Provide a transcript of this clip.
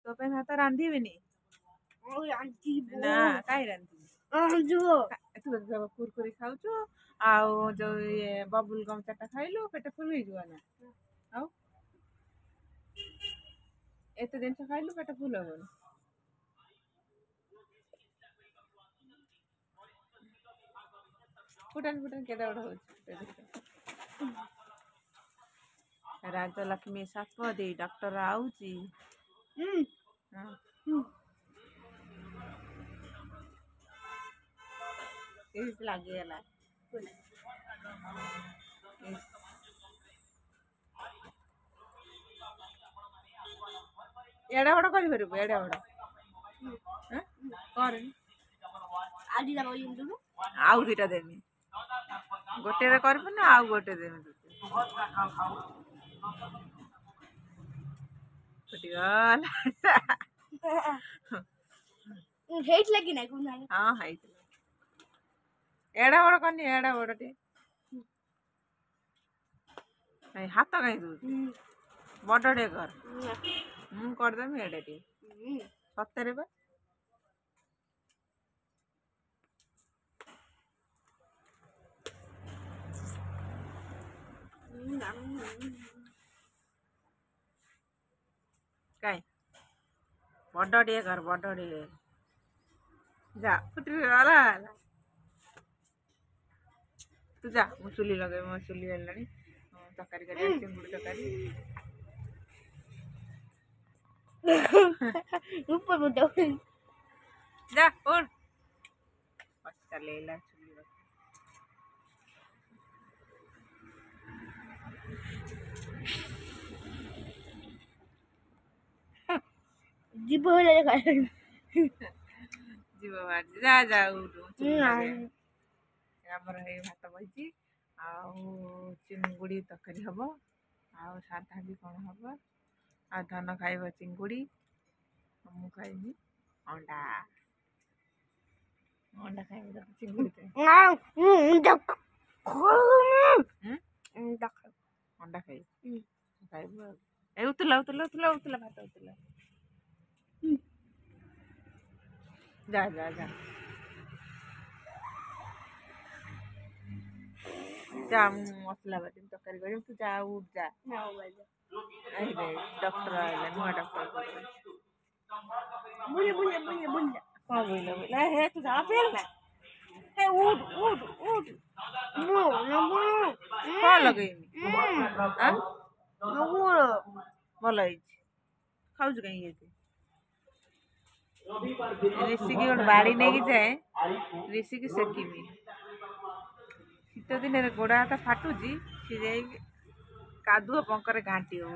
तो पे भात रांधिबिनी ना काई रांधिबी तू कुरकुरी खाऊचु आउ जो ये बबुल गम चाटा खाइलु पेट फुल हो जुआ ना आउ एते दिन से खाइलु पेट फुल हो फुटन फुटन केदा बड़ हो राजलक्ष्मी सापदी डॉक्टर आउची इस लगी गला एड़ा बड़ कर परबो एड़ा बड़ कर आउ दुटा देमी गोटे रे करबो ना आउ गोटे देमी फुटी गल हेट लगी ना कोन हां हाइट एड़ा बड़ कनी एड़ा बड़ टे नहीं हाथ कहीं दूर बड़े कर मु कर देमी एड़ा टे सतरे बा काय बड़े कर बड़े जा फुटी गला तू जा मु चुली लगे मो चुली हेलानी तकारी कर चिंगुड़ी तकारी ऊपर मुद्दा जा और अच्छा लेला चुली जीव होले खाय जीव बाज जा जा उठू हमर हे भात बइची आउ चिंगुड़ी तकारी हबो आउ साधा भी कोन हबो आ धन खाइबो चिंगुड़ी मु खाइबी अंडा अंडा खाइबो तो चिंगुड़ी अंडा खाइबो ए उतला उतला उतला उतला भात उतला जा जा जा जा मसला बाटी तकारी कर तू जा उठ जा आई रे डॉक्टर आइला नुआ डॉक्टर बुले बुले बुले बुले कौन बोला बोला हे तू जा फेल ना हे उठ उठ उठ नो नो कौन लगेनी हां नो भल होइछ खाउछ कहीं ये ऋषि की गोटे बाड़ी नहीं जाए ऋषि की सेकिमी शीत दिन गोड़ हाथ फाटुची सी कादुआ पंकर घाटी हो